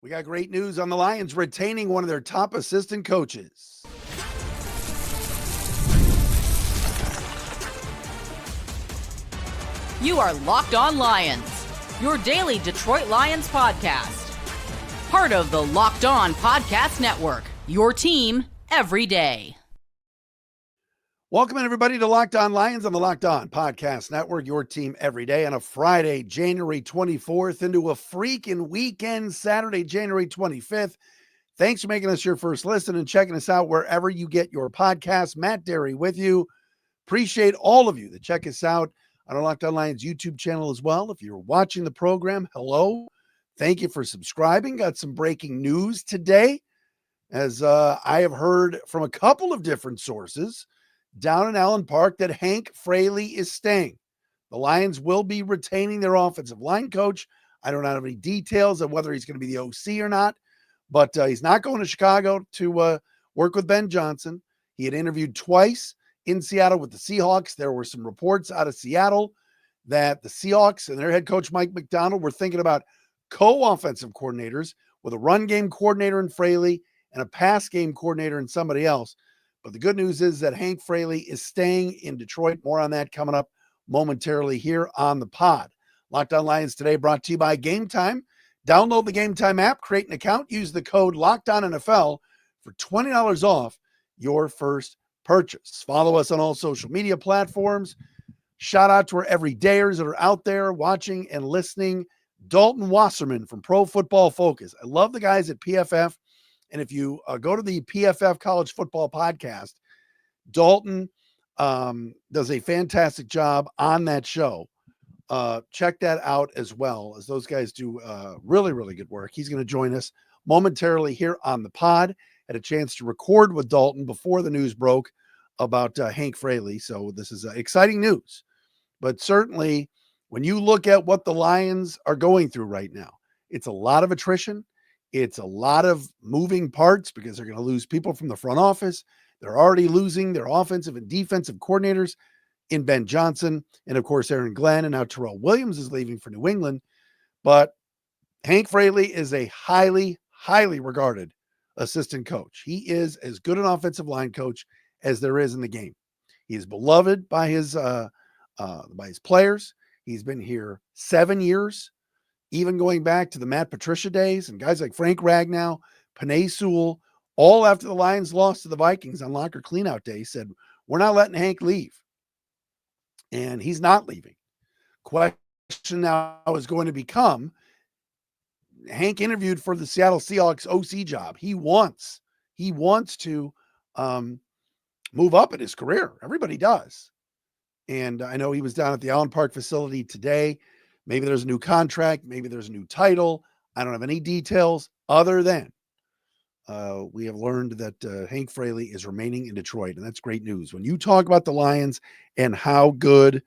We got great news on the Lions retaining one of their top assistant coaches. You are Locked On Lions, your daily Detroit Lions podcast. Part of the Locked On Podcast Network, your team every day. Welcome, everybody, to Locked On Lions on the Locked On Podcast Network, your team every day on a Friday, January 24th, into a freaking weekend, Saturday, January 25th. Thanks for making us your first listen and checking us out wherever you get your podcasts. Matt Derry with you. Appreciate all of you that check us out on our Locked On Lions YouTube channel as well. If you're watching the program, hello. Thank you for subscribing. Got some breaking news today, as I have heard from a couple of different sources down in Allen Park that Hank Fraley is staying. The Lions will be retaining their offensive line coach. I don't have any details of whether he's going to be the OC or not, but he's not going to Chicago to work with Ben Johnson. He had interviewed twice in Seattle with the Seahawks. There were some reports out of Seattle that the Seahawks and their head coach, Mike McDonald, were thinking about co-offensive coordinators with a run game coordinator in Fraley and a pass game coordinator in somebody else. But the good news is that Hank Fraley is staying in Detroit. More on that coming up momentarily here on the pod. Locked On Lions today brought to you by Gametime. Download the Gametime app, create an account, use the code LOCKEDONNFL for $20 off your first purchase. Follow us on all social media platforms. Shout out to our everydayers that are out there watching and listening. Dalton Wasserman from Pro Football Focus. I love the guys at PFF. And if you go to the PFF College Football Podcast, Dalton does a fantastic job on that show. Check that out as well, as those guys do really, really good work. He's going to join us momentarily here on the pod. Had a chance to record with Dalton before the news broke about Hank Fraley. So this is exciting news. But certainly when you look at what the Lions are going through right now, it's a lot of attrition. It's a lot of moving parts because they're going to lose people from the front office. They're already losing their offensive and defensive coordinators in Ben Johnson. And of course, Aaron Glenn, and now Terrell Williams is leaving for New England. But Hank Fraley is a highly, highly regarded assistant coach. He is as good an offensive line coach as there is in the game. He is beloved by his players. He's been here 7 years. Even going back to the Matt Patricia days, and guys like Frank Ragnow, Penei Sewell, all after the Lions lost to the Vikings on locker cleanout day, said, we're not letting Hank leave. And he's not leaving. Question now is going to become, Hank interviewed for the Seattle Seahawks OC job. He wants to move up in his career. Everybody does. And I know he was down at the Allen Park facility today. Maybe there's a new contract. Maybe there's a new title. I don't have any details other than we have learned that Hank Fraley is remaining in Detroit, and that's great news. When you talk about the Lions and how good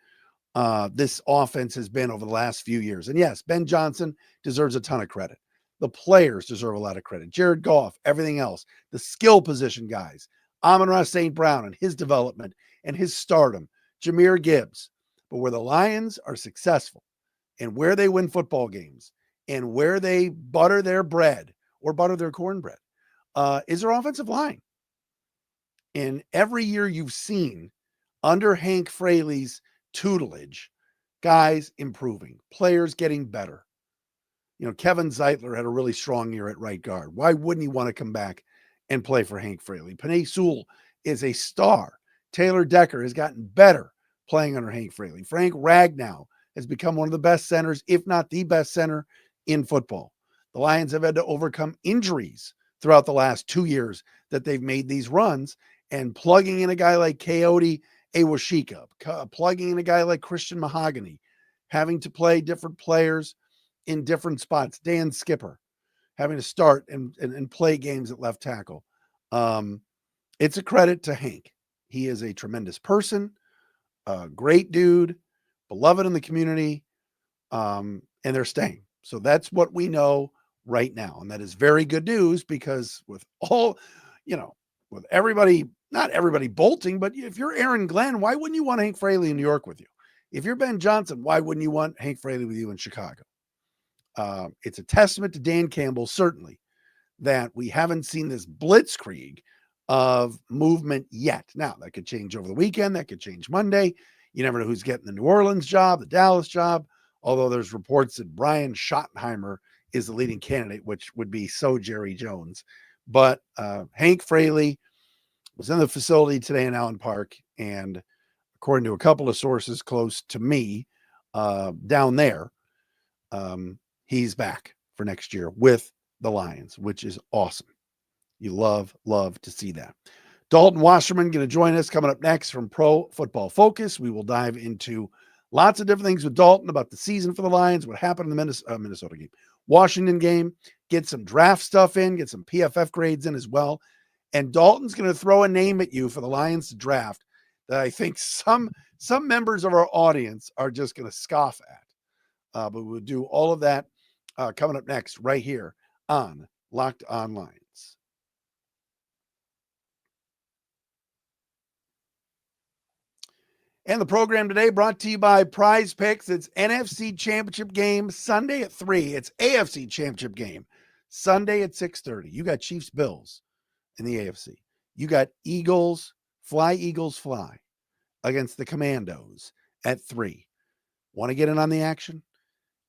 this offense has been over the last few years, and yes, Ben Johnson deserves a ton of credit. The players deserve a lot of credit. Jared Goff, everything else, the skill position guys, Amon-Ra St. Brown and his development and his stardom, Jahmyr Gibbs. But where the Lions are successful, and where they win football games, and where they butter their bread or butter their cornbread, is their offensive line. And every year you've seen under Hank Fraley's tutelage, guys improving, players getting better. You know, Kevin Zeitler had a really strong year at right guard. Why wouldn't he want to come back and play for Hank Fraley? Penei Sewell is a star. Taylor Decker has gotten better playing under Hank Fraley. Frank Ragnow has become one of the best centers, if not the best center in football. The Lions have had to overcome injuries throughout the last 2 years that they've made these runs, and plugging in a guy like Coyote Awashika, plugging in a guy like Christian Mahogany, having to play different players in different spots. Dan Skipper having to start and play games at left tackle. It's a credit to Hank. He is a tremendous person, a great dude, beloved in the community, and they're staying. So that's what we know right now. And that is very good news, because with all, with everybody, not everybody bolting, but if you're Aaron Glenn, why wouldn't you want Hank Fraley in New York with you? If you're Ben Johnson, why wouldn't you want Hank Fraley with you in Chicago? it's a testament to Dan Campbell, certainly, that we haven't seen this blitzkrieg of movement yet. Now, that could change over the weekend. That could change Monday. You never know who's getting the New Orleans job, the Dallas job, although there's reports that Brian Schottenheimer is the leading candidate, which would be so Jerry Jones. But Hank Fraley was in the facility today in Allen Park, and according to a couple of sources close to me down there, he's back for next year with the Lions, which is awesome. You love to see that. Dalton Wasserman going to join us coming up next from Pro Football Focus. We will dive into lots of different things with Dalton about the season for the Lions, what happened in the Minnesota game, Washington game, get some draft stuff in, get some PFF grades in as well. And Dalton's going to throw a name at you for the Lions to draft that I think some members of our audience are just going to scoff at. But we'll do all of that coming up next right here on Locked On Lions. And the program today brought to you by PrizePicks. It's NFC Championship game Sunday at 3. It's AFC Championship game Sunday at 6:30. You got Chiefs Bills in the AFC. You got Eagles fly against the Commandos at 3. Want to get in on the action?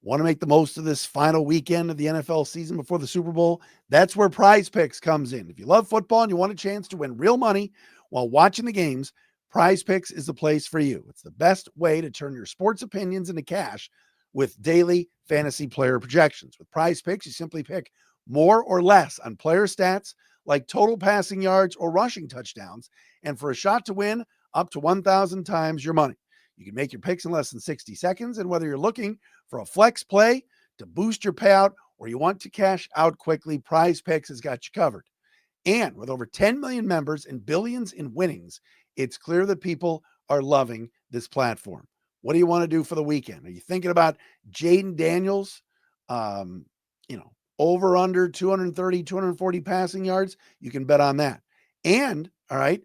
Want to make the most of this final weekend of the NFL season before the Super Bowl? That's where PrizePicks comes in. If you love football and you want a chance to win real money while watching the games, PrizePicks is the place for you. It's the best way to turn your sports opinions into cash with daily fantasy player projections. With PrizePicks, you simply pick more or less on player stats like total passing yards or rushing touchdowns, and for a shot to win up to 1,000 times your money. You can make your picks in less than 60 seconds, and whether you're looking for a flex play to boost your payout or you want to cash out quickly, PrizePicks has got you covered. And with over 10 million members and billions in winnings, it's clear that people are loving this platform. What do you want to do for the weekend? Are you thinking about Jaden Daniels, over under 230, 240 passing yards? You can bet on that. And, all right,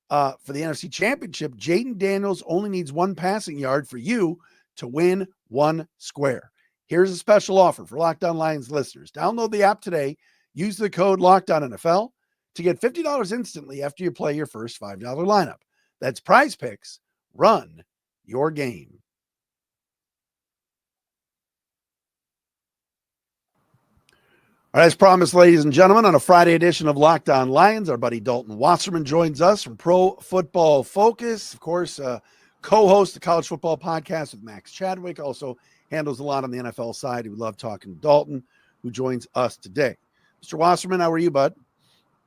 for the NFC Championship, Jaden Daniels only needs 1 passing yard for you to win 1 square. Here's a special offer for Locked On Lions listeners. Download the app today. Use the code LOCKEDONNFL to get $50 instantly after you play your first $5 lineup. That's PrizePicks. Run your game. All right, as promised, ladies and gentlemen, on a Friday edition of Locked On Lions, our buddy Dalton Wasserman joins us from Pro Football Focus. Of course, co-host the College Football Podcast with Max Chadwick, also handles a lot on the NFL side. We love talking to Dalton, who joins us today. Mr. Wasserman, how are you, bud?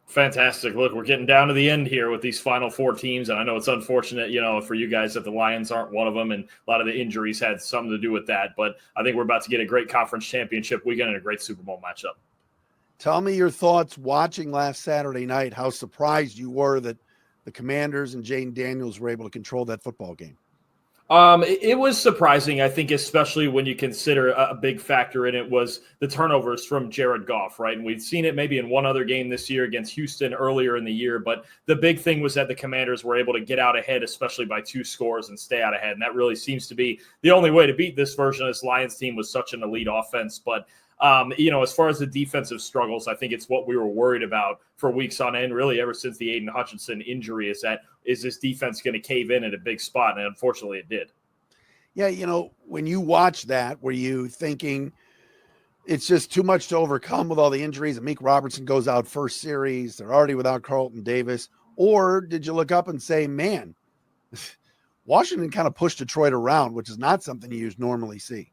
Fantastic. Look, we're getting down to the end here with these final 4 teams, and I know it's unfortunate, for you guys that the Lions aren't one of them, and a lot of the injuries had something to do with that, but I think we're about to get a great conference championship weekend and a great Super Bowl matchup. Tell me your thoughts watching last Saturday night, how surprised you were that the Commanders and Jaden Daniels were able to control that football game. It was surprising, I think, especially when you consider a big factor in it was the turnovers from Jared Goff, right? And we'd seen it maybe in one other game this year against Houston earlier in the year, but the big thing was that the Commanders were able to get out ahead, especially by 2 scores and stay out ahead. And that really seems to be the only way to beat this version of this Lions team with such an elite offense. But as far as the defensive struggles, I think it's what we were worried about for weeks on end, really ever since the Aiden Hutchinson injury, is this defense going to cave in at a big spot? And unfortunately it did. Yeah, when you watch that, were you thinking it's just too much to overcome with all the injuries? Amik Robertson goes out first series. They're already without Carlton Davis. Or did you look up and say, man, Washington kind of pushed Detroit around, which is not something you normally see?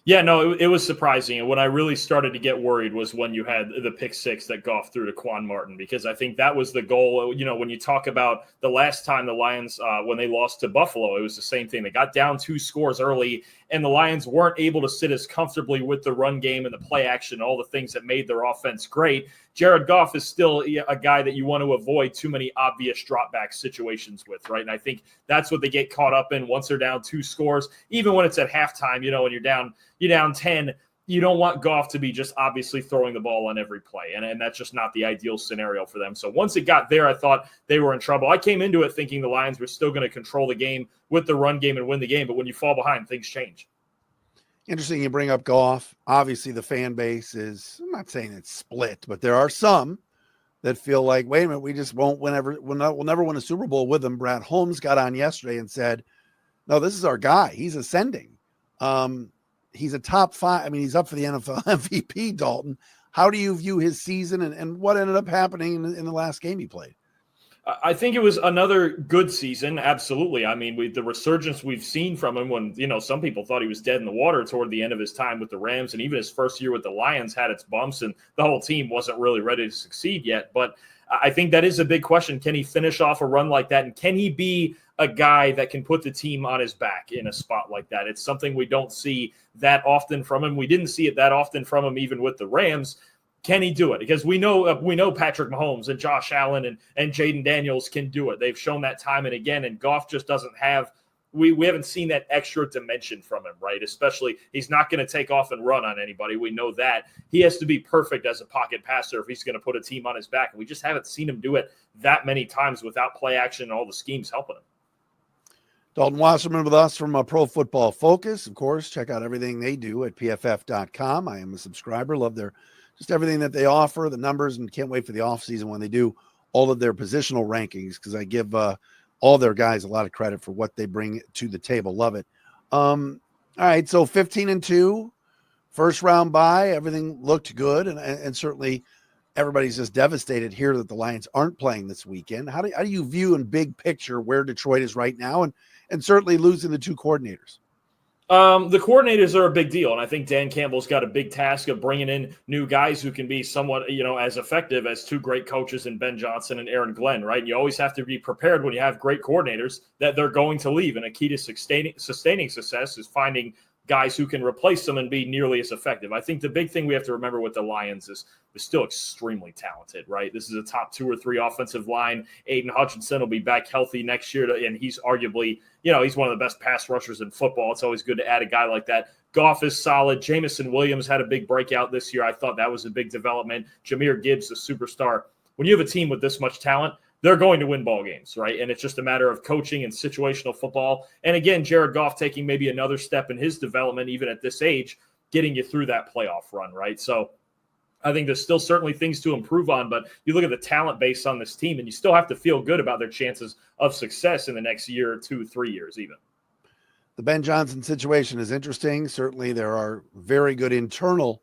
Yeah, no, it was surprising. And when I really started to get worried was when you had the pick 6 that Goff threw to Quan Martin, because I think that was the goal. When you talk about the last time the Lions, when they lost to Buffalo, it was the same thing. They got down 2 scores early, and the Lions weren't able to sit as comfortably with the run game and the play action, all the things that made their offense great. Jared Goff is still a guy that you want to avoid too many obvious drop-back situations with, right? And I think that's what they get caught up in once they're down 2 scores, even when it's at halftime, and you're down 10, you don't want Goff to be just obviously throwing the ball on every play, and that's just not the ideal scenario for them. So once it got there, I thought they were in trouble. I came into it thinking the Lions were still going to control the game with the run game and win the game, but when you fall behind, things change. Interesting you bring up Goff. Obviously, the fan base is, I'm not saying it's split, but there are some that feel like, wait a minute, we just won't we'll never win a Super Bowl with him. Brad Holmes got on yesterday and said, no, this is our guy. He's ascending. He's a top 5. I mean, he's up for the NFL MVP, Dalton. How do you view his season and what ended up happening in the last game he played? I think it was another good season. Absolutely. I mean, the resurgence we've seen from him when, some people thought he was dead in the water toward the end of his time with the Rams, and even his first year with the Lions had its bumps and the whole team wasn't really ready to succeed yet. But I think that is a big question. Can he finish off a run like that? And can he be a guy that can put the team on his back in a spot like that? It's something we don't see that often from him. We didn't see it that often from him even with the Rams. Can he do it? Because we know Patrick Mahomes and Josh Allen and Jaden Daniels can do it. They've shown that time and again, and Goff just doesn't have we haven't seen that extra dimension from him, right? Especially he's not going to take off and run on anybody. We know that. He has to be perfect as a pocket passer if he's going to put a team on his back. And we just haven't seen him do it that many times without play action and all the schemes helping him. Dalton Wasserman with us from Pro Football Focus. Of course, check out everything they do at pff.com. I am a subscriber. Love just everything that they offer, the numbers, and can't wait for the offseason when they do all of their positional rankings because I give all their guys a lot of credit for what they bring to the table. Love it. All right, so 15-2, first round bye. Everything looked good, and certainly everybody's just devastated here that the Lions aren't playing this weekend. How do you view in big picture where Detroit is right now, and certainly losing the 2 coordinators? The coordinators are a big deal, and I think Dan Campbell's got a big task of bringing in new guys who can be somewhat, as effective as 2 great coaches in Ben Johnson and Aaron Glenn, right? And you always have to be prepared when you have great coordinators that they're going to leave, and a key to sustaining success is finding guys who can replace them and be nearly as effective. I think the big thing we have to remember with the Lions is they're still extremely talented, right? This is a top 2 or 3 offensive line. Aiden Hutchinson will be back healthy next year, and he's arguably, he's one of the best pass rushers in football. It's always good to add a guy like that. Goff is solid. Jamison Williams had a big breakout this year. I thought that was a big development. Jahmyr Gibbs, the superstar. When you have a team with this much talent, they're going to win ball games, right? And it's just a matter of coaching and situational football. And again, Jared Goff taking maybe another step in his development, even at this age, getting you through that playoff run, right? So I think there's still certainly things to improve on, but you look at the talent base on this team and you still have to feel good about their chances of success in the next year or 2, 3 years even. The Ben Johnson situation is interesting. Certainly there are very good internal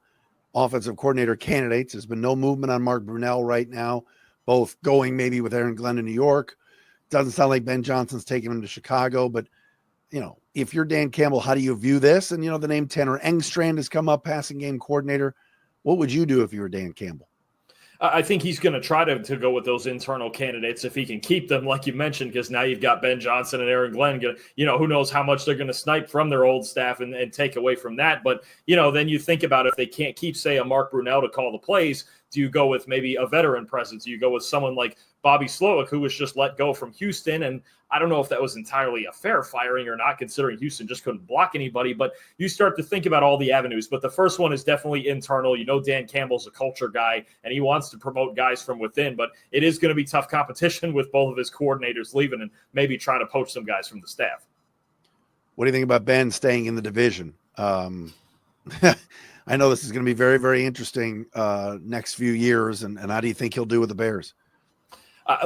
offensive coordinator candidates. There's been no movement on Mark Brunell right now, both going maybe with Aaron Glenn to New York. Doesn't sound like Ben Johnson's taking him to Chicago, but if you're Dan Campbell, how do you view this? And the name Tanner Engstrand has come up, passing game coordinator. What would you do if you were Dan Campbell? I think he's going to try to go with those internal candidates if he can keep them, like you mentioned, because now you've got Ben Johnson and Aaron Glenn. Who knows how much they're going to snipe from their old staff and take away from that. But, then you think about if they can't keep, say, a Mark Brunell to call the plays, do you go with maybe a veteran presence? Do you go with someone like Bobby Slowick, who was just let go from Houston? And I don't know if that was entirely a fair firing or not, considering Houston just couldn't block anybody. But you start to think about all the avenues. But the first one is definitely internal. Dan Campbell's a culture guy, and he wants to promote guys from within. But it is going to be tough competition with both of his coordinators leaving and maybe trying to poach some guys from the staff. What do you think about Ben staying in the division? I know this is going to be very, very interesting next few years. And how do you think he'll do with the Bears?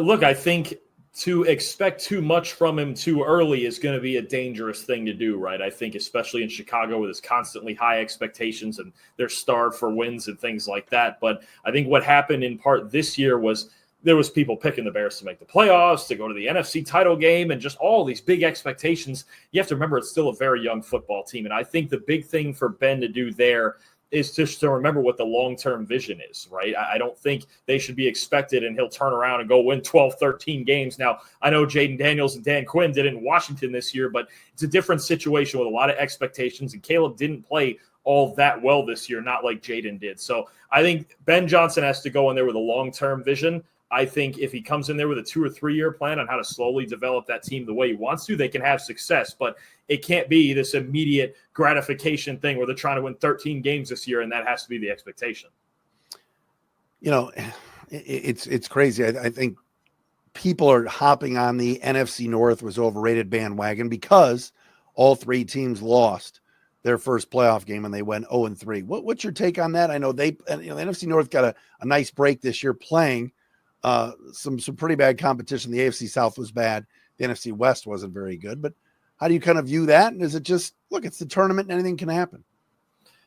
Look, I think to expect too much from him too early is going to be a dangerous thing to do, right? I think especially in Chicago with his constantly high expectations and they're starved for wins and things like that. But I think what happened in part this year was there was people picking the Bears to make the playoffs, to go to the NFC title game, and just all these big expectations. You have to remember it's still a very young football team. And I think the big thing for Ben to do there is just to remember what the long-term vision is, right? I don't think they should be expected and he'll turn around and go win 12, 13 games. Now, I know Jaden Daniels and Dan Quinn did it in Washington this year, but it's a different situation with a lot of expectations, and Caleb didn't play all that well this year, not like Jaden did. So I think Ben Johnson has to go in there with a long-term vision. I think if he comes in there with a 2 or 3 year plan on how to slowly develop that team the way he wants to, they can have success. But it can't be this immediate gratification thing where they're trying to win 13 games this year, and that has to be the expectation. It's crazy. I think people are hopping on the NFC North was overrated bandwagon because all 3 teams lost their first playoff game and they went 0-3. What's your take on that? I know the NFC North got a nice break this year playing some pretty bad competition. The AFC South was bad. The NFC West wasn't very good. But how do you kind of view that? And is it just, look, it's the tournament and anything can happen?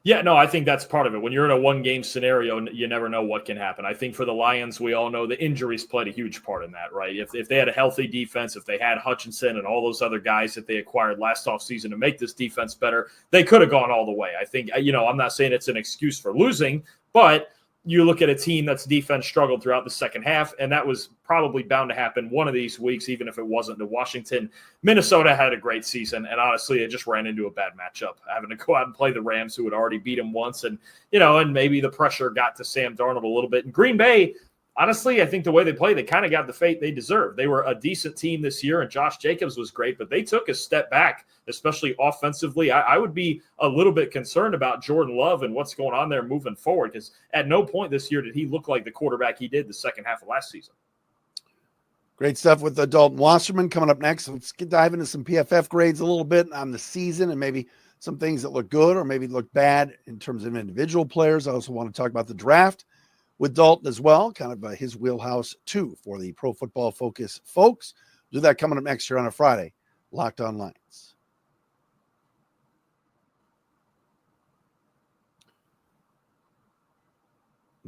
Yeah, no, I think that's part of it. When you're in a one-game scenario, you never know what can happen. I think for the Lions, we all know the injuries played a huge part in that, right? If they had a healthy defense, if they had Hutchinson and all those other guys that they acquired last offseason to make this defense better, they could have gone all the way. I think, I'm not saying it's an excuse for losing, but you look at a team that's defense struggled throughout the second half, and that was probably bound to happen one of these weeks, even if it wasn't to Washington. Minnesota had a great season, and honestly, it just ran into a bad matchup, having to go out and play the Rams, who had already beat them once, and maybe the pressure got to Sam Darnold a little bit. And Green Bay, honestly, I think the way they played, they kind of got the fate they deserved. They were a decent team this year, and Josh Jacobs was great, but they took a step back, especially offensively. I would be a little bit concerned about Jordan Love and what's going on there moving forward, because at no point this year did he look like the quarterback he did the second half of last season. Great stuff with Dalton Wasserman coming up next. Let's dive into some PFF grades a little bit on the season and maybe some things that look good or maybe look bad in terms of individual players. I also want to talk about the draft with Dalton as well, kind of his wheelhouse too for the Pro Football Focus folks. We'll do that coming up next year on a Friday. Locked On Lions.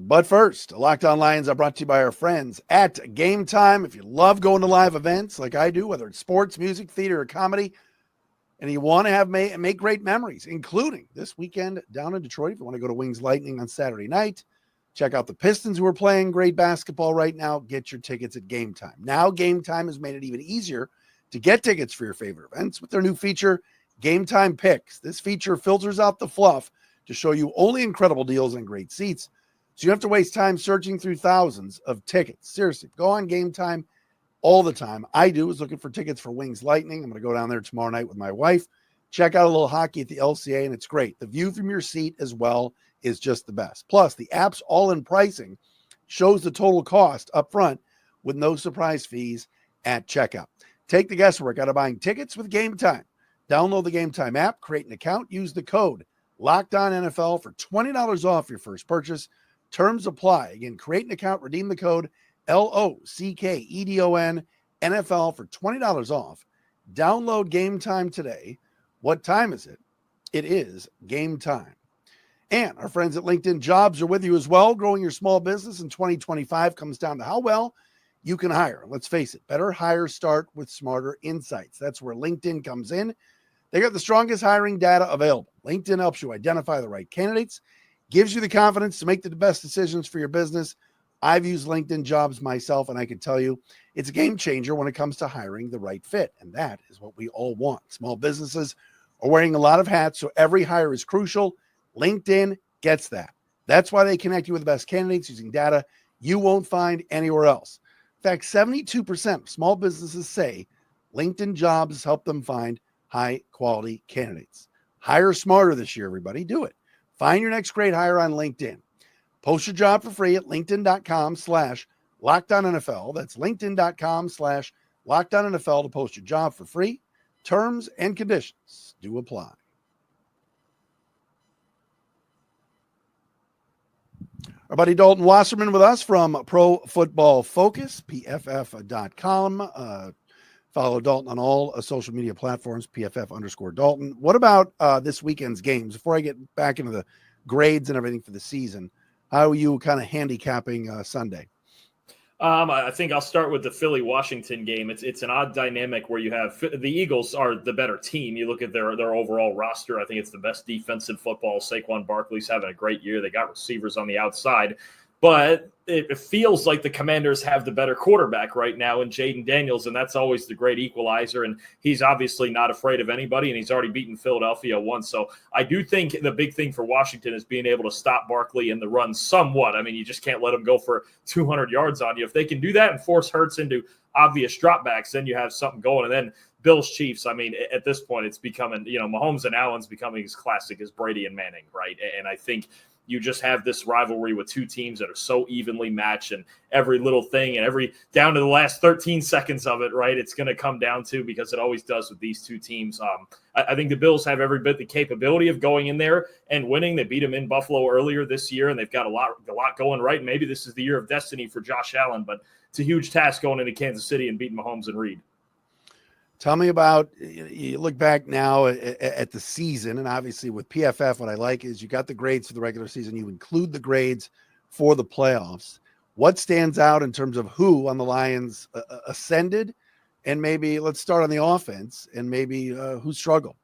But first, Locked On Lions are brought to you by our friends at Gametime. If you love going to live events like I do, whether it's sports, music, theater, or comedy, and you want to make great memories, including this weekend down in Detroit, if you want to go to Wings Lightning on Saturday night, check out the Pistons who are playing great basketball right now, get your tickets at Gametime. Now Gametime has made it even easier to get tickets for your favorite events with their new feature, Gametime Picks. This feature filters out the fluff to show you only incredible deals and great seats, so you don't have to waste time searching through thousands of tickets. Seriously, go on Gametime all the time. I was looking for tickets for Wings Lightning. I'm going to go down there tomorrow night with my wife, check out a little hockey at the LCA, and it's great. The view from your seat as well is just the best. Plus, the app's all-in pricing shows the total cost up front with no surprise fees at checkout. Take the guesswork out of buying tickets with Gametime. Download the Gametime app, create an account, use the code LOCKEDONNFL for $20 off your first purchase. Terms apply. Again, create an account, redeem the code LOCKEDON NFL for $20 off. Download Gametime today. What time is it? It is game time. And our friends at LinkedIn Jobs are with you as well. Growing your small business in 2025 comes down to how well you can hire. Let's face it, better hires start with smarter insights. That's where LinkedIn comes in. They got the strongest hiring data available. LinkedIn helps you identify the right candidates, gives you the confidence to make the best decisions for your business. I've used LinkedIn Jobs myself, and I can tell you it's a game changer when it comes to hiring the right fit. And that is what we all want. Small businesses are wearing a lot of hats, so every hire is crucial. LinkedIn gets that. That's why they connect you with the best candidates using data you won't find anywhere else. In fact, 72% of small businesses say LinkedIn Jobs help them find high-quality candidates. Hire smarter this year, everybody. Do it. Find your next great hire on LinkedIn. Post your job for free at linkedin.com/LockedOnNFL. That's linkedin.com/LockedOnNFL to post your job for free. Terms and conditions do apply. Our buddy Dalton Wasserman with us from Pro Football Focus, PFF.com. Follow Dalton on all social media platforms, PFF_Dalton. What about this weekend's games? Before I get back into the grades and everything for the season, how are you kind of handicapping Sunday? I think I'll start with the Philly-Washington game. It's an odd dynamic where you have the Eagles are the better team. You look at their overall roster. I think it's the best defense in football. Saquon Barkley's having a great year. They got receivers on the outside. But it feels like the Commanders have the better quarterback right now in Jaden Daniels, and that's always the great equalizer. And he's obviously not afraid of anybody, and he's already beaten Philadelphia once. So I do think the big thing for Washington is being able to stop Barkley in the run somewhat. I mean, you just can't let him go for 200 yards on you. If they can do that and force Hurts into obvious dropbacks, then you have something going. And then Bills Chiefs, I mean, at this point, it's becoming, Mahomes and Allen's becoming as classic as Brady and Manning, right? And I think you just have this rivalry with two teams that are so evenly matched, and every little thing and every down to the last 13 seconds of it, right? It's going to come down to, because it always does with these two teams. I think the Bills have every bit the capability of going in there and winning. They beat them in Buffalo earlier this year, and they've got a lot going right. Maybe this is the year of destiny for Josh Allen, but it's a huge task going into Kansas City and beating Mahomes and Reed. Tell me about, you look back now at the season, and obviously with PFF, what I like is you got the grades for the regular season. You include the grades for the playoffs. What stands out in terms of who on the Lions ascended? And maybe let's start on the offense and maybe who struggled.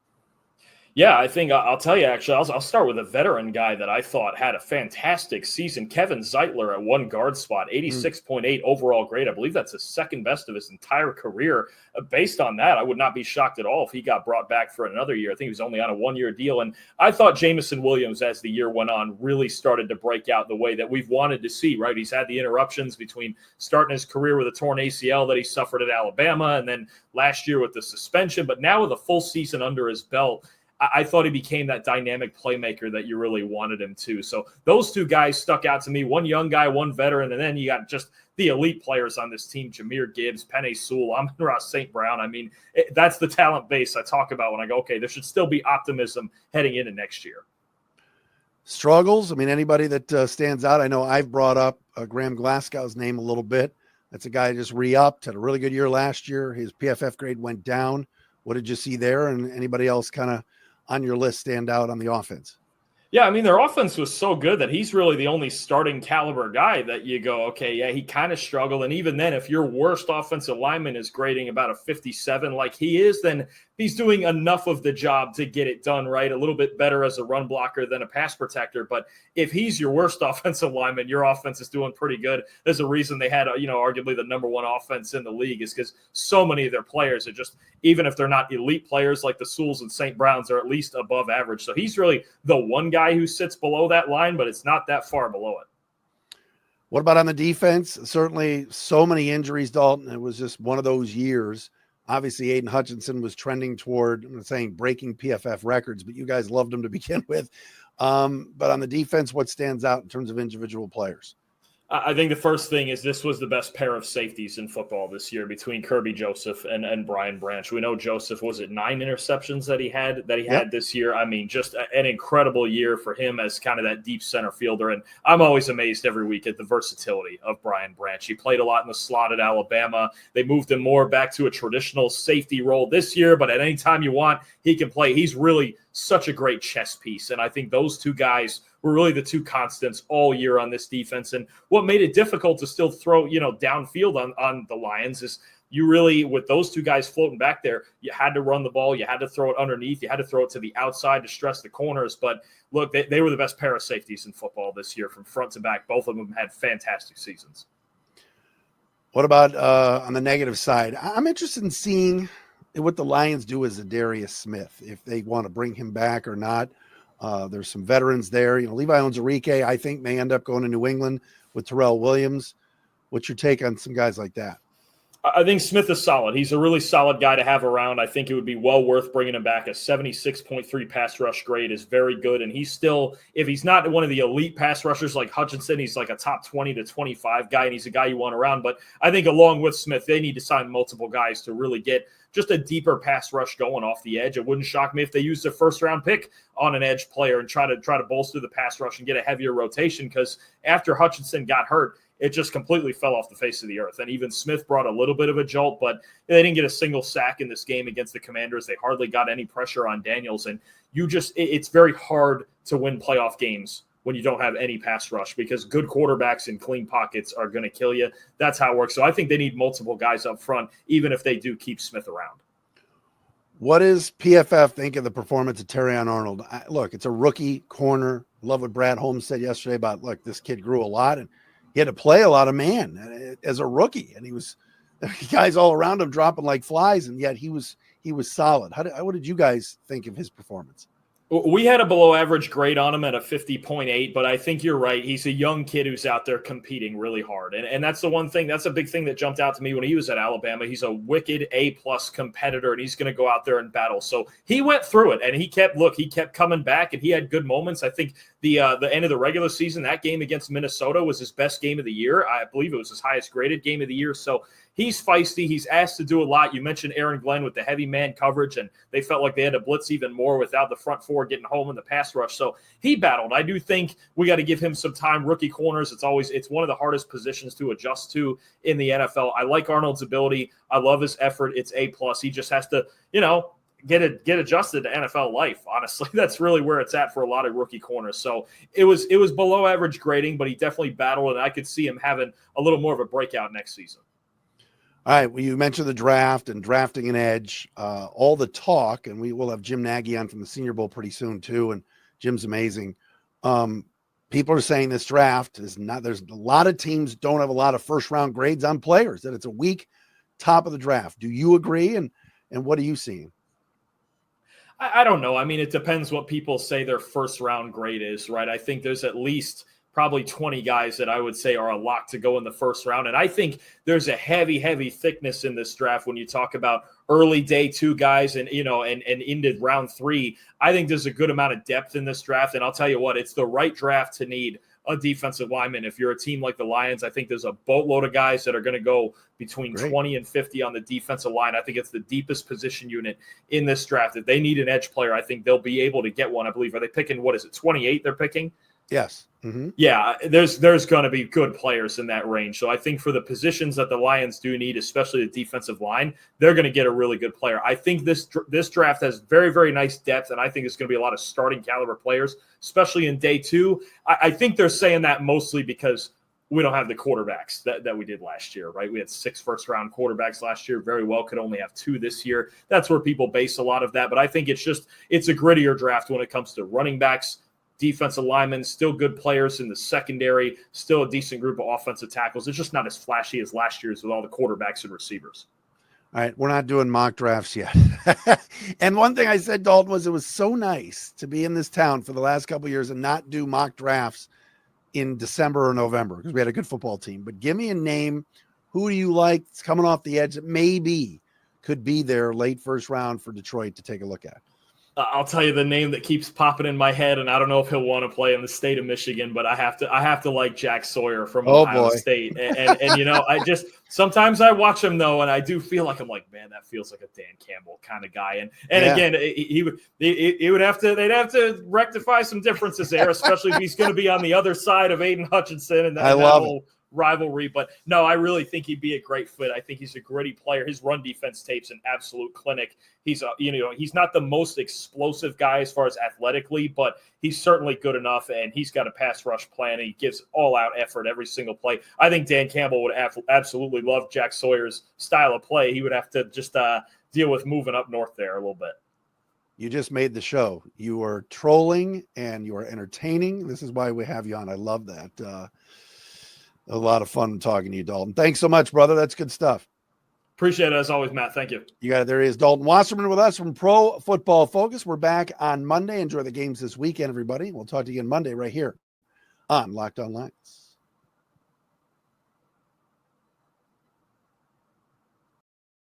Yeah, I think I'll tell you, actually, I'll start with a veteran guy that I thought had a fantastic season. Kevin Zeitler at one guard spot, 86.8 overall grade. I believe that's the second best of his entire career. Based on that, I would not be shocked at all if he got brought back for another year. I think he was only on a one-year deal. And I thought Jamison Williams, as the year went on, really started to break out the way that we've wanted to see, right? He's had the interruptions between starting his career with a torn ACL that he suffered at Alabama, and then last year with the suspension. But now with a full season under his belt, I thought he became that dynamic playmaker that you really wanted him to. So those two guys stuck out to me, one young guy, one veteran, and then you got just the elite players on this team, Jahmyr Gibbs, Penei Sewell, Amon-Ra St. Brown. I mean, that's the talent base I talk about when I go, okay, there should still be optimism heading into next year. Struggles? I mean, anybody that stands out? I know I've brought up Graham Glasgow's name a little bit. That's a guy who just re-upped, had a really good year last year. His PFF grade went down. What did you see there? And anybody else kind of on your list stand out on the offense? Yeah, I mean, their offense was so good that he's really the only starting caliber guy that you go, okay, yeah, he kind of struggled. And even then, if your worst offensive lineman is grading about a 57 like he is, then he's doing enough of the job to get it done, right? A little bit better as a run blocker than a pass protector. But if he's your worst offensive lineman, your offense is doing pretty good. There's a reason they had, arguably the number one offense in the league, is because so many of their players are just, even if they're not elite players like the Sewells and St. Browns, are at least above average. So he's really the one guy who sits below that line, but it's not that far below it. What about on the defense? Certainly so many injuries, Dalton. It was just one of those years. Obviously, Aiden Hutchinson was trending toward, I'm not saying breaking PFF records, but you guys loved him to begin with. But on the defense, what stands out in terms of individual players? I think the first thing is this was the best pair of safeties in football this year between Kirby Joseph and Brian Branch. We know Joseph, was it 9 interceptions that he had this year? I mean, just an incredible year for him as kind of that deep center fielder. And I'm always amazed every week at the versatility of Brian Branch. He played a lot in the slot at Alabama. They moved him more back to a traditional safety role this year, but at any time you want, he can play. He's really such a great chess piece. And I think those two guys were really the two constants all year on this defense. And what made it difficult to still throw, downfield on the Lions is you really, with those two guys floating back there, you had to run the ball. You had to throw it underneath. You had to throw it to the outside to stress the corners. But look, they were the best pair of safeties in football this year from front to back. Both of them had fantastic seasons. What about on the negative side? I'm interested in seeing what the Lions do as a Darius Smith, if they want to bring him back or not. There's some veterans there. Levi Onwuzurike, I think, may end up going to New England with Terrell Williams. What's your take on some guys like that? I think Smith is solid. He's a really solid guy to have around. I think it would be well worth bringing him back. A 76.3 pass rush grade is very good. And he's still, if he's not one of the elite pass rushers like Hutchinson, he's like a top 20 to 25 guy, and he's a guy you want around. But I think along with Smith, they need to sign multiple guys to really get just a deeper pass rush going off the edge. It wouldn't shock me if they used a first-round pick on an edge player and try to bolster the pass rush and get a heavier rotation, because after Hutchinson got hurt, it just completely fell off the face of the earth. And even Smith brought a little bit of a jolt, but they didn't get a single sack in this game against the Commanders. They hardly got any pressure on Daniels. And it's very hard to win playoff games when you don't have any pass rush, because good quarterbacks in clean pockets are going to kill you. That's how it works. So I think they need multiple guys up front, even if they do keep Smith around. What does PFF think of the performance of Terrion Arnold? Look, it's a rookie corner. Love what Brad Holmes said yesterday about, look, this kid grew a lot, and he had to play a lot of man as a rookie, and he was guys all around him dropping like flies, and yet he was solid. What did you guys think of his performance? We had a below average grade on him at a 50.8, but I think you're right. He's a young kid who's out there competing really hard. And that's the one thing, that's a big thing that jumped out to me when he was at Alabama. He's a wicked A-plus competitor, and he's going to go out there and battle. So he went through it, and he kept coming back, and he had good moments. I think the end of the regular season, that game against Minnesota was his best game of the year. I believe it was his highest graded game of the year. So he's feisty. He's asked to do a lot. You mentioned Aaron Glenn with the heavy man coverage, and they felt like they had to blitz even more without the front four getting home in the pass rush. So he battled. I do think we got to give him some time. Rookie corners, it's one of the hardest positions to adjust to in the NFL. I like Arnold's ability. I love his effort. It's A+. He just has to, get adjusted to NFL life. Honestly, that's really where it's at for a lot of rookie corners. So it was below average grading, but he definitely battled, and I could see him having a little more of a breakout next season. All right. Well, you mentioned the draft and drafting an edge, all the talk, and we will have Jim Nagy on from the Senior Bowl pretty soon too. And Jim's amazing. People are saying this draft is not, there's a lot of teams don't have a lot of first round grades on players, that it's a weak top of the draft. Do you agree? And what are you seeing? I don't know. I mean, it depends what people say their first round grade is, right? I think there's at least probably 20 guys that I would say are a lock to go in the first round. And I think there's a heavy, heavy thickness in this draft when you talk about early day 2 guys and into round 3. I think there's a good amount of depth in this draft. And I'll tell you what, it's the right draft to need a defensive lineman. If you're a team like the Lions, I think there's a boatload of guys that are going to go between 20 and 50 on the defensive line. I think it's the deepest position unit in this draft. If they need an edge player, I think they'll be able to get one. I believe, are they picking, 28 they're picking? Yes. Mm-hmm. Yeah, there's going to be good players in that range. So I think for the positions that the Lions do need, especially the defensive line, they're going to get a really good player. I think this draft has very, very nice depth, and I think it's going to be a lot of starting caliber players, especially in day 2. I think they're saying that mostly because we don't have the quarterbacks that we did last year, right? We had 6 first-round quarterbacks last year. Very well could only have 2 this year. That's where people base a lot of that. But I think it's a grittier draft when it comes to running backs, defensive linemen, still good players in the secondary, still a decent group of offensive tackles. It's just not as flashy as last year's with all the quarterbacks and receivers. All right, we're not doing mock drafts yet. And one thing I said, Dalton, was it was so nice to be in this town for the last couple of years and not do mock drafts in December or November because we had a good football team. But give me a name. Who do you like that's coming off the edge that maybe could be there late first round for Detroit to take a look at? I'll tell you the name that keeps popping in my head, and I don't know if he'll want to play in the state of Michigan, but I have to like Jack Sawyer from Ohio State. And I just sometimes I watch him though, and I do feel like I'm like, man, that feels like a Dan Campbell kind of guy. And again, they'd have to rectify some differences there, especially if he's going to be on the other side of Aiden Hutchinson and that whole rivalry. But no, I really think he'd be a great fit. I think he's a gritty player. His run defense tape's an absolute clinic. He's he's not the most explosive guy as far as athletically, but he's certainly good enough, and he's got a pass rush plan, and he gives all out effort every single play. I think Dan Campbell would absolutely love Jack Sawyer's style of play. He would have to just deal with moving up north there a little bit. You just made the show. You are trolling and you are entertaining. This is why we have you on. I love that. A lot of fun talking to you, Dalton. Thanks so much, brother. That's good stuff. Appreciate it as always, Matt. Thank you. You got it. There he is, Dalton Wasserman with us from Pro Football Focus. We're back on Monday. Enjoy the games this weekend, everybody. We'll talk to you again Monday right here on Locked On Lions.